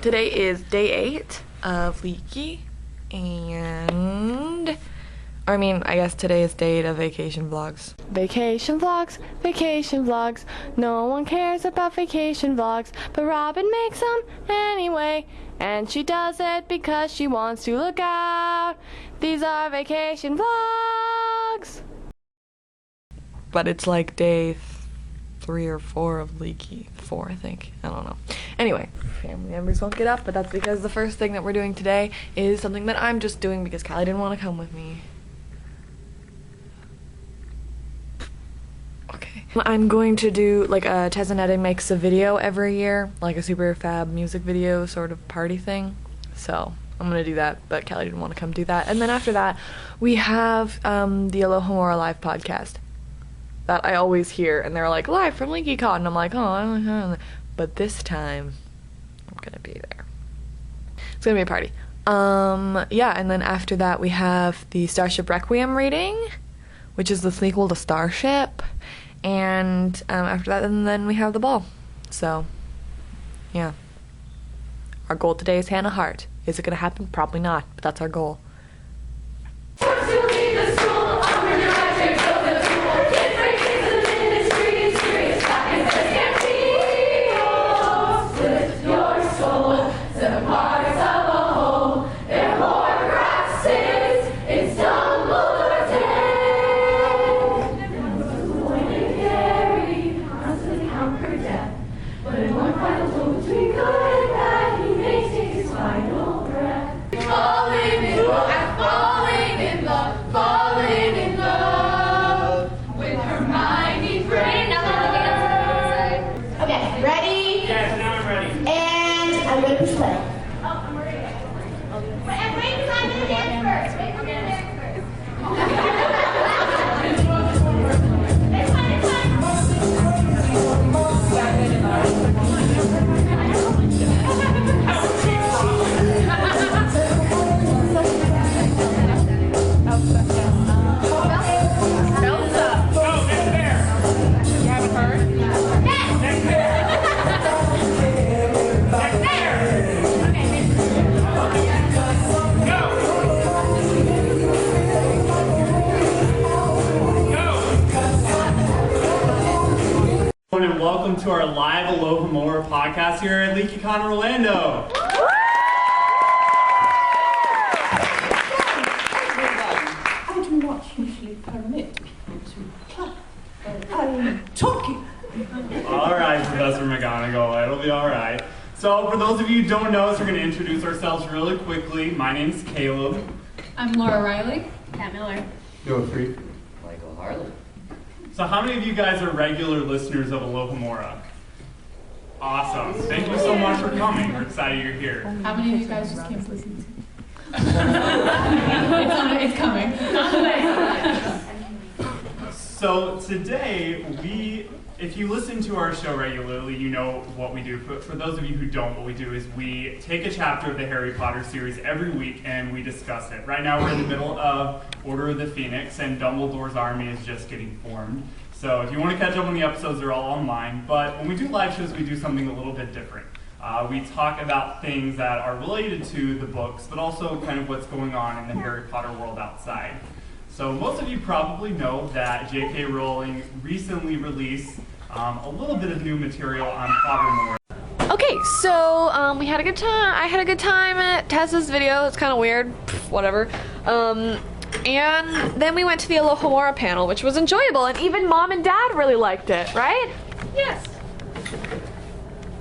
Today is day 8 of Leaky, and I guess today is day 8 of vacation vlogs. Vacation vlogs, no one cares about vacation vlogs, but Robyn makes them anyway, and she does it because she wants to look out. These are vacation vlogs. But it's like day 3 or 4 of Leaky. 4, I think. I don't know. Anyway, family members won't get up, but that's because the first thing that we're doing today is something that I'm just doing because Callie didn't want to come with me. Okay. I'm going to do, like, Tezanetta makes a video every year, like a super fab music video sort of party thing. So, I'm going to do that, but Callie didn't want to come do that. And then after that, we have the Alohomora Live podcast that I always hear, and they're like, live from LeakyCon, and I'm like, oh, but this time, I'm gonna be there. It's gonna be a party. Yeah, and then after that, we have the Starship Requiem reading, which is the sequel to Starship, and after that, and then we have the ball. So, yeah. Our goal today is Hannah Hart. Is it gonna happen? Probably not, but that's our goal. And welcome to our live Alohomora podcast here at LeakyCon Orlando. I do not usually permit people to clap while I am talking. All right, Professor McGonagall, it'll be all right. So for those of you who don't know us, we're going to introduce ourselves really quickly. My name's Caleb. I'm Laura Riley. Kat Miller. Noah Free. Michael Harley. So how many of you guys are regular listeners of Alohomora? Awesome. Thank you so much for coming. We're excited you're here. How many of you guys just came to listen to? It's coming. So today, if you listen to our show regularly, you know what we do. But for those of you who don't, what we do is we take a chapter of the Harry Potter series every week and we discuss it. Right now we're in the middle of Order of the Phoenix and Dumbledore's army is just getting formed. So if you want to catch up on the episodes, they're all online. But when we do live shows, we do something a little bit different. We talk about things that are related to the books, but also kind of what's going on in the Harry Potter world outside. So most of you probably know that J.K. Rowling recently released a little bit of new material on Pottermore. Okay, so we had a good time. I had a good time at Tessa's video. It's kind of weird, whatever. And then we went to the Alohomora panel, which was enjoyable, and even Mom and Dad really liked it, right? Yes.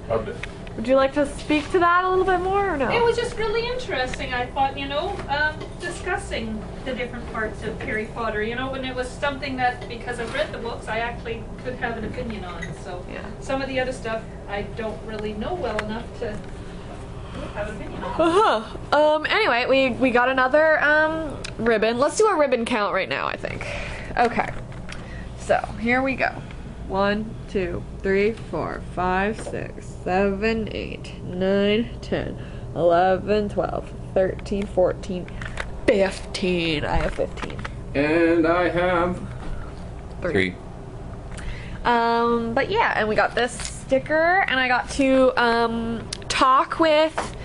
Loved it. Would you like to speak to that a little bit more, or no? It was just really interesting. I thought, discussing the different parts of Harry Potter, when it was something that, because I've read the books, I actually could have an opinion on. So yeah. Some of the other stuff I don't really know well enough to have an opinion on. Anyway, we got another ribbon. Let's do a ribbon count right now, I think. Okay. So, here we go. 1, 2, 3, 4, 5, 6, 7, 8, 9, 10, 11, 12, 13, 14, 15. I have 15. And I have 3. But yeah, and we got this sticker, and I got to talk with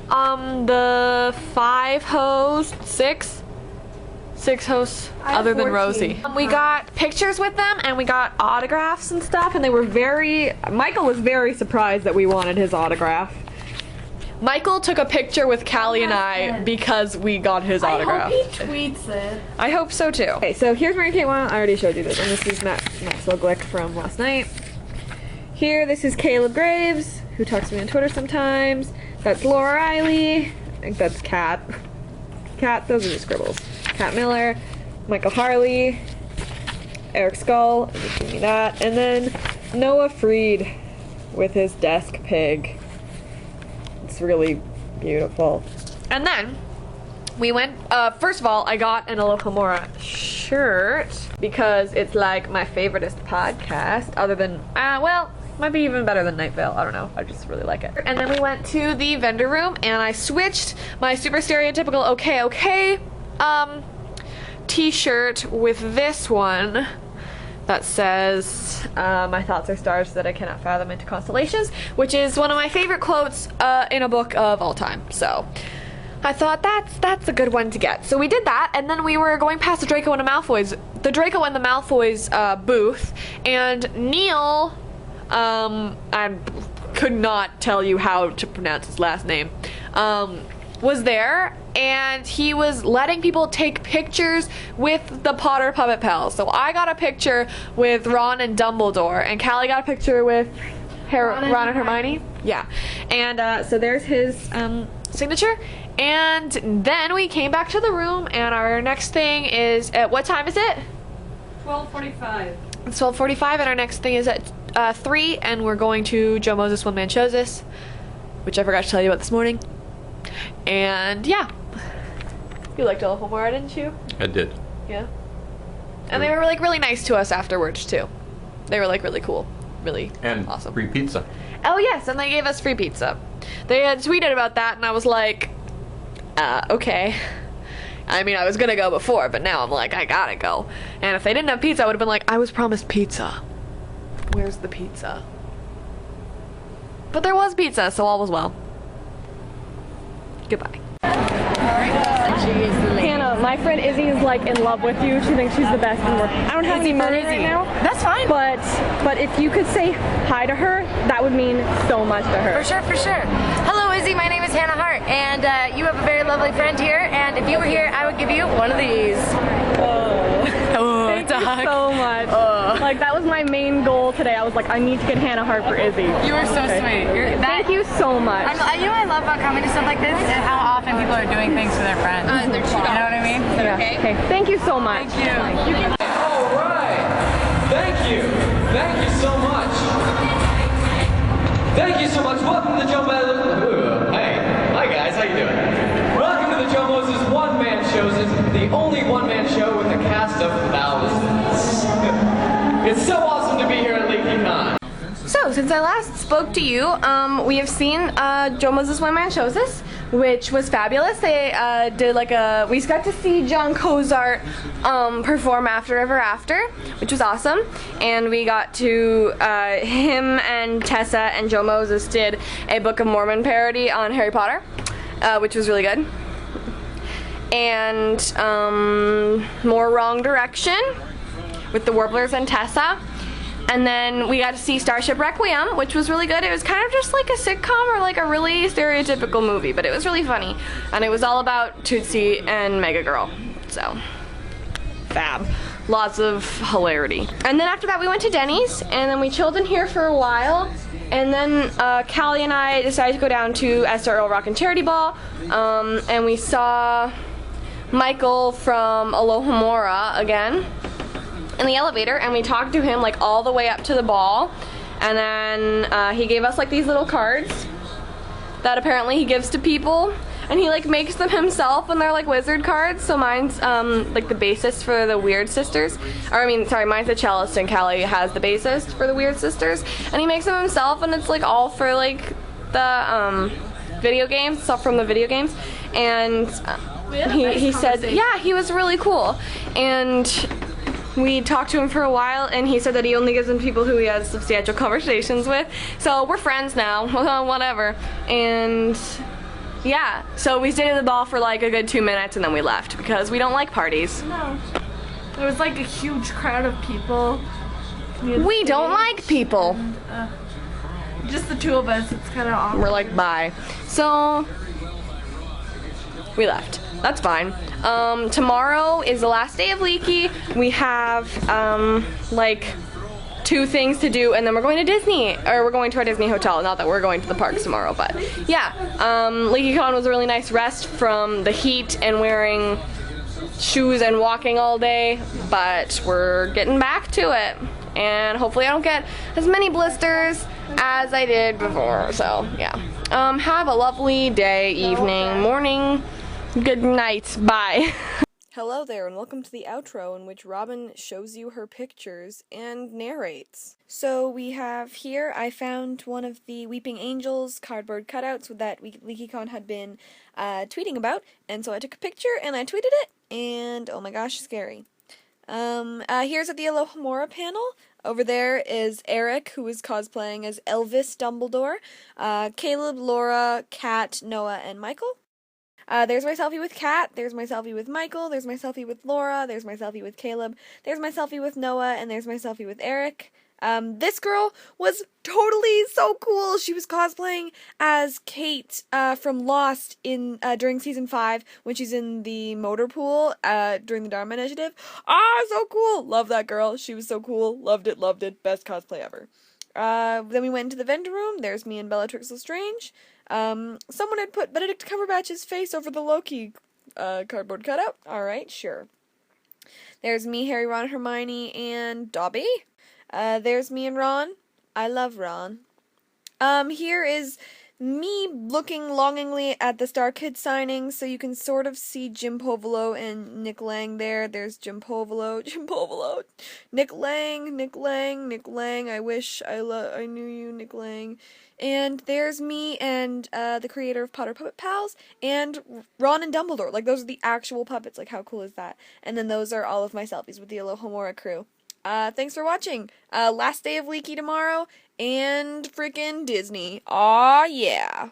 the 5 hosts, 6 hosts other than 14. Rosie. We got pictures with them and we got autographs and stuff, and they were Michael was very surprised that we wanted his autograph. Michael took a picture with Callie and I because we got his autograph. I hope he tweets it. I hope so too. Okay, so here's Mary Kate one. I already showed you this, and this is Maxwell Glick from last night. Here, this is Caleb Graves, who talks to me on Twitter sometimes. That's Laura Riley. I think that's Kat. Those are the scribbles. Kat Miller, Michael Harley, Eric Skull, just give me that, and then Noah Freed with his desk pig. It's really beautiful. And then we went, first of all, I got an Alohomora shirt because it's like my favoriteest podcast, other than, well, might be even better than Night Vale. I don't know. I just really like it. And then we went to the vendor room and I switched my super stereotypical okay t-shirt with this one that says, my thoughts are stars that I cannot fathom into constellations, which is one of my favorite quotes in a book of all time. So I thought that's a good one to get. So we did that, and then we were going past the Draco and the Malfoys booth, and Neil, I could not tell you how to pronounce his last name, was there, and he was letting people take pictures with the Potter Puppet Pals. So I got a picture with Ron and Dumbledore, and Callie got a picture with Ron and Hermione. Yeah, and so there's his signature. And then we came back to the room, and our next thing is at what time is it? 12:45. It's 12:45, and our next thing is at 3, and we're going to Joe Moses One Man Shows This, which I forgot to tell you about this morning. And yeah, you liked Alohomora, didn't you? I did. Yeah. And they were like really nice to us afterwards too. They were like really cool, really awesome. Free pizza. Oh yes, and they gave us free pizza. They had tweeted about that, and I was like, okay. I mean, I was gonna go before, but now I'm like, I gotta go. And if they didn't have pizza, I would have been like, I was promised pizza. Where's the pizza? But there was pizza, so all was well. Goodbye. Hannah, my friend Izzy is like in love with you. She thinks she's the best in the world. I don't have any money right now. That's fine. But if you could say hi to her, that would mean so much to her. For sure, for sure. Hello, Izzy. My name is Hannah Hart, and you have a very lovely friend here. And if you were here, I would give you one of these. Thank you so much. Like, that was my main goal today. I was like, I need to get Hannah Hart for Izzy. You are so sweet. Thank you so much. You know what I love about coming to stuff like this is how often people are doing things for their friends. You know what I mean? Yeah. Okay. Thank you so much. Thank you. All right. Thank you. Thank you so much. Thank you so much. Welcome to the Joe Moses. Hey. Hi guys. How you doing? Welcome to the Joe Moses One Man Shows. It's the only one-man show with a cast of thousands. It's so awesome to be here at LeakyCon. So, since I last spoke to you, we have seen Joe Moses One Man Shows This, which was fabulous. They did like we got to see John Cozart perform After Ever After, which was awesome. And we got to, him and Tessa and Joe Moses did a Book of Mormon parody on Harry Potter, which was really good. And more Wrong Direction with the Warblers and Tessa. And then we got to see Starship Requiem, which was really good. It was kind of just like a sitcom or like a really stereotypical movie, but it was really funny. And it was all about Tootsie and Mega Girl. So, fab. Lots of hilarity. And then after that we went to Denny's, and then we chilled in here for a while. And then Callie and I decided to go down to Esther Earl Rockin' Charity Ball, and we saw Michael from Alohomora again in the elevator, and we talked to him like all the way up to the ball, and then he gave us like these little cards that apparently he gives to people, and he like makes them himself, and they're like wizard cards. So mine's like the bassist for the Weird Sisters, or I mean, sorry, mine's the cellist, and Callie has the bassist for the Weird Sisters, and he makes them himself, and it's like all for like the video games, stuff from the video games. And he said, yeah, he was really cool, and we talked to him for a while, and he said that he only gives them people who he has substantial conversations with. So we're friends now, whatever. And Yeah, so we stayed at the ball for like a good 2 minutes and then we left because we don't like parties. No. There was like a huge crowd of people. We don't like people. And, just the two of us, it's kind of awkward. We're like, bye. So, we left. That's fine. Tomorrow is the last day of Leaky. We have, like, 2 things to do, and then we're going to Disney, or we're going to our Disney hotel. Not that we're going to the parks tomorrow, but yeah. LeakyCon was a really nice rest from the heat and wearing shoes and walking all day, but we're getting back to it. And hopefully I don't get as many blisters as I did before, so yeah. Have a lovely day, evening, morning, good night, bye. Hello there, and welcome to the outro in which Robyn shows you her pictures and narrates. So we have here, I found one of the Weeping Angels cardboard cutouts that LeakyCon had been tweeting about, and so I took a picture and I tweeted it, and oh my gosh, scary. Here's at the Alohomora panel. Over there is Eric, who is cosplaying as Elvis Dumbledore, Caleb, Laura, Kat, Noah, and Michael. There's my selfie with Kat, there's my selfie with Michael, there's my selfie with Laura, there's my selfie with Caleb, there's my selfie with Noah, and there's my selfie with Eric. This girl was totally so cool. She was cosplaying as Kate from Lost in during season 5 when she's in the motor pool during the Dharma Initiative. Ah, so cool! Love that girl. She was so cool. Loved it, loved it. Best cosplay ever. Then we went into the vendor room. There's me and Bellatrix Lestrange. Someone had put Benedict Cumberbatch's face over the Loki cardboard cutout. Alright, sure. There's me, Harry, Ron, Hermione, and Dobby. There's me and Ron. I love Ron. Here is me looking longingly at the Star Kids signing, so you can sort of see Jim Povolo and Nick Lang there. There's Jim Povolo, Nick Lang, I wish I knew you, Nick Lang. And there's me and the creator of Potter Puppet Pals, and Ron and Dumbledore. Like, those are the actual puppets. Like, how cool is that? And then those are all of my selfies with the Alohomora crew. Thanks for watching. Last day of Leaky tomorrow, and frickin' Disney. Aw, yeah.